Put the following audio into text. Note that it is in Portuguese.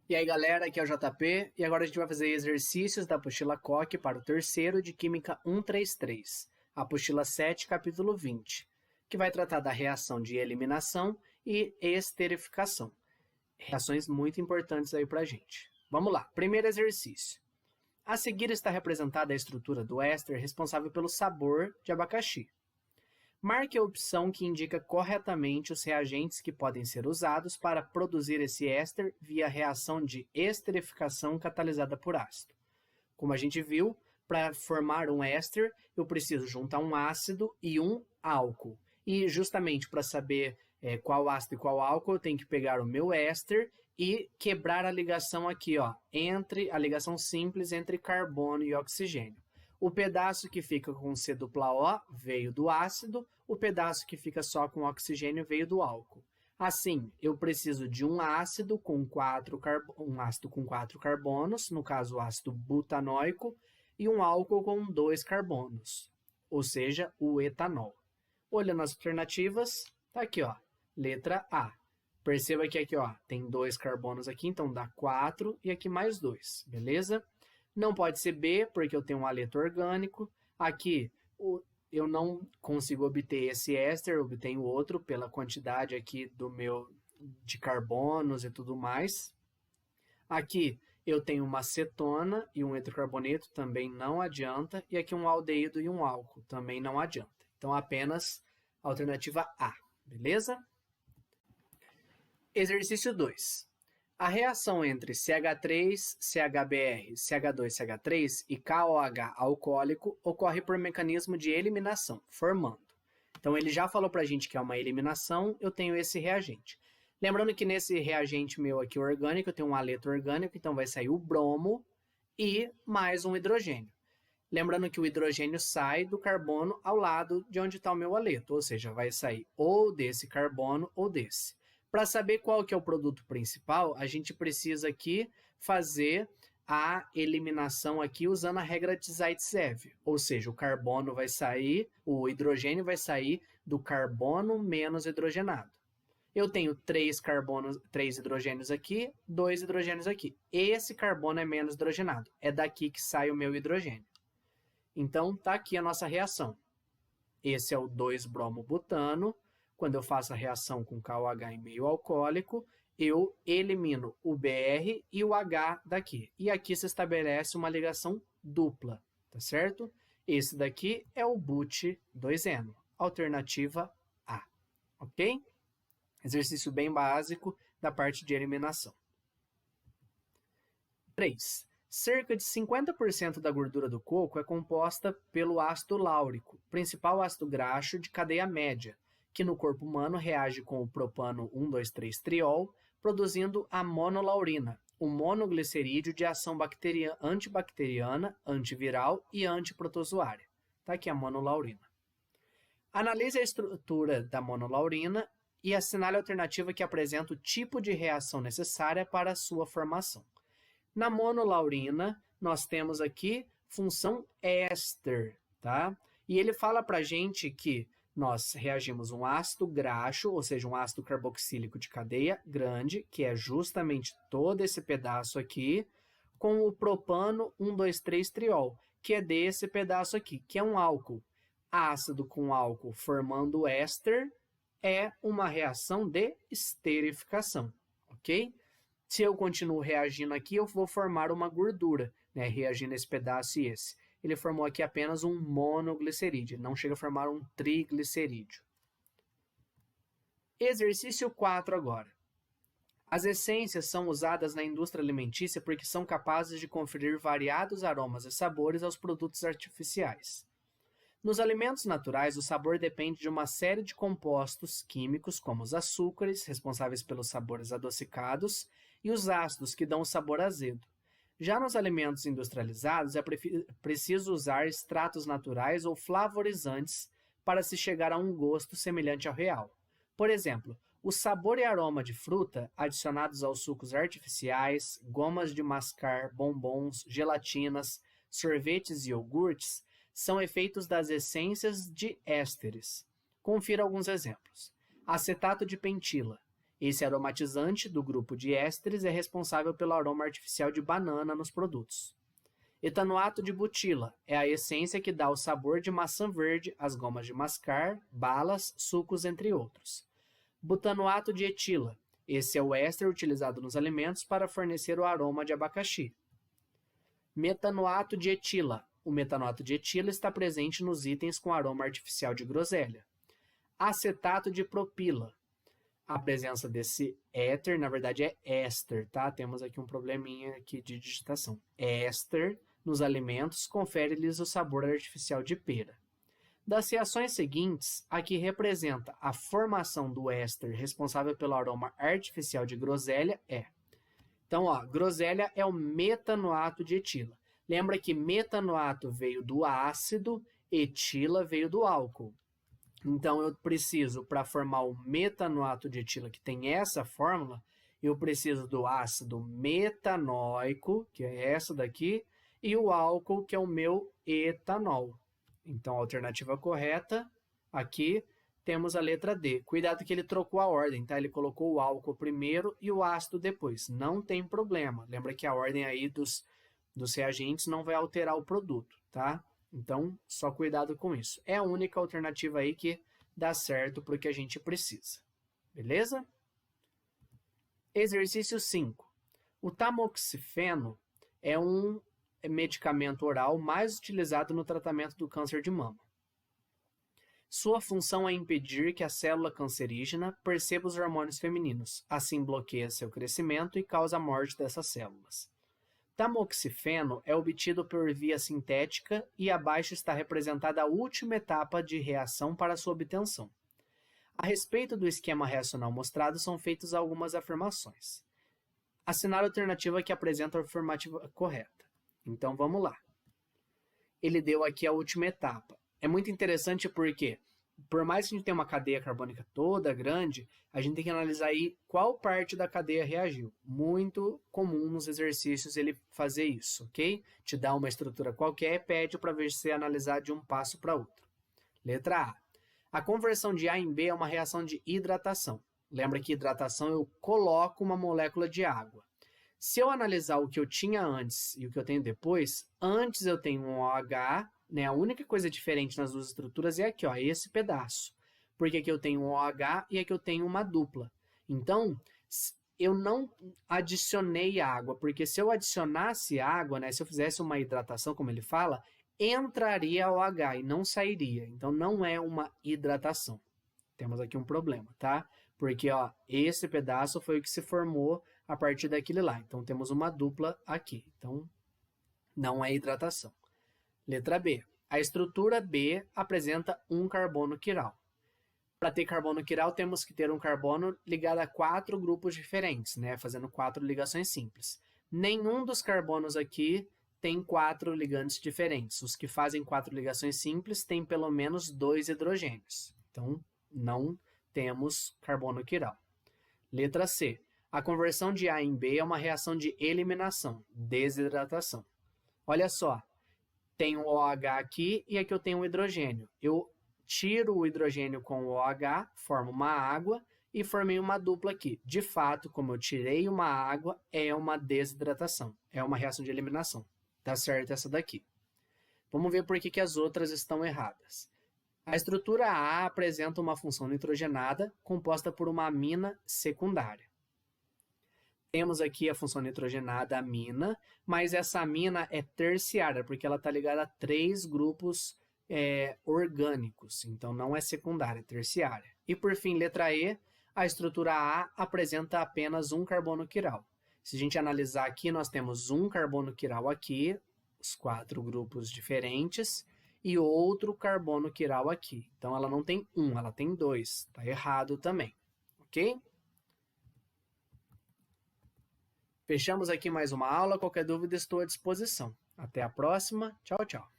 E aí galera, aqui é o JP e agora a gente vai fazer exercícios da apostila Koch para o terceiro de Química 133, apostila 7, capítulo 20, que vai tratar da reação de eliminação e esterificação. Reações muito importantes aí pra gente. Vamos lá, primeiro exercício. A seguir está representada a estrutura do éster responsável pelo sabor de abacaxi. Marque a opção que indica corretamente os reagentes que podem ser usados para produzir esse éster via reação de esterificação catalisada por ácido. Como a gente viu, para formar um éster, eu preciso juntar um ácido e um álcool. E justamente para saber qual ácido e qual álcool, eu tenho que pegar o meu éster e quebrar a ligação aqui, ó, entre a ligação simples entre carbono e oxigênio. O pedaço que fica com C+O veio do ácido, o pedaço que fica só com oxigênio veio do álcool. Assim, eu preciso de um ácido com 4 carbonos, no caso o ácido butanóico, e um álcool com 2 carbonos, ou seja, o etanol. Olhando as alternativas, tá aqui, ó, letra A. Perceba que aqui, ó, tem 2 carbonos aqui, então dá 4 e aqui mais 2, beleza? Não pode ser B, porque eu tenho um haleto orgânico. Aqui, eu não consigo obter esse éster, eu obtenho outro pela quantidade aqui de carbonos e tudo mais. Aqui, eu tenho uma cetona e um hidrocarboneto, também não adianta. E aqui um aldeído e um álcool, também não adianta. Então, apenas a alternativa A, beleza? Exercício 2. A reação entre CH3, CHBr, CH2CH3 e KOH alcoólico ocorre por mecanismo de eliminação, formando. Então, ele já falou para a gente que é uma eliminação, eu tenho esse reagente. Lembrando que nesse reagente meu aqui orgânico, eu tenho um haleto orgânico, então vai sair o bromo e mais um hidrogênio. Lembrando que o hidrogênio sai do carbono ao lado de onde está o meu haleto, ou seja, vai sair ou desse carbono ou desse. Para saber qual que é o produto principal, a gente precisa aqui fazer a eliminação aqui usando a regra de Zaitsev, ou seja, o carbono vai sair, o hidrogênio vai sair do carbono menos hidrogenado. Eu tenho 3 hidrogênios aqui, 2 hidrogênios aqui. Esse carbono é menos hidrogenado, é daqui que sai o meu hidrogênio. Então, tá aqui a nossa reação. Esse é o 2-bromo-butano. Quando eu faço a reação com KOH em meio alcoólico, eu elimino o Br e o H daqui. E aqui se estabelece uma ligação dupla, tá certo? Esse daqui é o but2eno, alternativa A, ok? Exercício bem básico da parte de eliminação. 3. Cerca de 50% da gordura do coco é composta pelo ácido láurico, principal ácido graxo de cadeia média, que no corpo humano reage com o propano 1,2,3-triol, produzindo a monolaurina, um monoglicerídeo de ação antibacteriana, antiviral e antiprotozoária. Está aqui a monolaurina. Analise a estrutura da monolaurina e assinale a alternativa que apresenta o tipo de reação necessária para a sua formação. Na monolaurina, nós temos aqui função éster, tá? E ele fala para a gente que nós reagimos um ácido graxo, ou seja, um ácido carboxílico de cadeia grande, que é justamente todo esse pedaço aqui, com o propano 1,2,3-triol, que é desse pedaço aqui, que é um álcool. Ácido com álcool formando éster é uma reação de esterificação, ok? Se eu continuo reagindo aqui, eu vou formar uma gordura, né, reagindo esse pedaço e esse. Ele formou aqui apenas um monoglicerídeo, não chega a formar um triglicerídeo. Exercício 4 agora. As essências são usadas na indústria alimentícia porque são capazes de conferir variados aromas e sabores aos produtos artificiais. Nos alimentos naturais, o sabor depende de uma série de compostos químicos, como os açúcares, responsáveis pelos sabores adocicados, e os ácidos, que dão o sabor azedo. Já nos alimentos industrializados, é preciso usar extratos naturais ou flavorizantes para se chegar a um gosto semelhante ao real. Por exemplo, o sabor e aroma de fruta adicionados aos sucos artificiais, gomas de mascar, bombons, gelatinas, sorvetes e iogurtes são efeitos das essências de ésteres. Confira alguns exemplos. Acetato de pentila. Esse aromatizante do grupo de ésteres é responsável pelo aroma artificial de banana nos produtos. Etanoato de butila é a essência que dá o sabor de maçã verde às gomas de mascar, balas, sucos, entre outros. Butanoato de etila. Esse é o éster utilizado nos alimentos para fornecer o aroma de abacaxi. Metanoato de etila. O metanoato de etila está presente nos itens com aroma artificial de groselha. Acetato de propila. A presença desse éter, na verdade é éster, tá? Temos aqui um probleminha aqui de digitação. Éster nos alimentos confere-lhes o sabor artificial de pera. Das reações seguintes, a que representa a formação do éster responsável pelo aroma artificial de groselha é. Então, ó, groselha é o metanoato de etila. Lembra que metanoato veio do ácido, etila veio do álcool. Então, eu preciso, para formar o metanoato de etila, que tem essa fórmula, eu preciso do ácido metanóico, que é essa daqui, e o álcool, que é o meu etanol. Então, a alternativa correta, aqui, temos a letra D. Cuidado que ele trocou a ordem, tá? Ele colocou o álcool primeiro e o ácido depois. Não tem problema. Lembra que a ordem aí dos reagentes não vai alterar o produto, tá? Então, só cuidado com isso. É a única alternativa aí que dá certo para o que a gente precisa. Beleza? Exercício 5. O tamoxifeno é um medicamento oral mais utilizado no tratamento do câncer de mama. Sua função é impedir que a célula cancerígena perceba os hormônios femininos, assim bloqueia seu crescimento e causa a morte dessas células. Tamoxifeno é obtido por via sintética e abaixo está representada a última etapa de reação para sua obtenção. A respeito do esquema reacional mostrado, são feitas algumas afirmações. Assinar a alternativa que apresenta a afirmativa correta. Então, vamos lá. Ele deu aqui a última etapa. É muito interessante porque, por mais que a gente tenha uma cadeia carbônica toda grande, a gente tem que analisar aí qual parte da cadeia reagiu. Muito comum nos exercícios ele fazer isso, ok? Te dá uma estrutura qualquer e pede para você analisar de um passo para outro. Letra A. A conversão de A em B é uma reação de hidratação. Lembra que hidratação eu coloco uma molécula de água. Se eu analisar o que eu tinha antes e o que eu tenho depois, antes eu tenho um OH, né? A única coisa diferente nas duas estruturas é aqui, ó, esse pedaço. Porque aqui eu tenho um OH e aqui eu tenho uma dupla. Então, eu não adicionei água, porque se eu adicionasse água, né, se eu fizesse uma hidratação, como ele fala, entraria OH e não sairia. Então, não é uma hidratação. Temos aqui um problema, tá? Porque, ó, esse pedaço foi o que se formou a partir daquele lá. Então, temos uma dupla aqui. Então, não é hidratação. Letra B. A estrutura B apresenta um carbono quiral. Para ter carbono quiral, temos que ter um carbono ligado a 4 grupos diferentes, né? Fazendo 4 ligações simples. Nenhum dos carbonos aqui tem 4 ligantes diferentes. Os que fazem 4 ligações simples têm pelo menos 2 hidrogênios. Então, não temos carbono quiral. Letra C. A conversão de A em B é uma reação de eliminação, desidratação. Olha só, tem um OH aqui e aqui eu tenho um hidrogênio. Eu tiro o hidrogênio com o OH, formo uma água e formei uma dupla aqui. De fato, como eu tirei uma água, é uma desidratação, é uma reação de eliminação. Tá certo essa daqui. Vamos ver por que as outras estão erradas. A estrutura A apresenta uma função nitrogenada composta por uma amina secundária. Temos aqui a função nitrogenada amina, mas essa amina é terciária, porque ela está ligada a 3 grupos orgânicos, então não é secundária, é terciária. E por fim, letra E, a estrutura A apresenta apenas um carbono quiral. Se a gente analisar aqui, nós temos um carbono quiral aqui, os 4 grupos diferentes, e outro carbono quiral aqui. Então, ela não tem 1, ela tem 2. Está errado também, ok? Fechamos aqui mais uma aula. Qualquer dúvida, estou à disposição. Até a próxima. Tchau, tchau.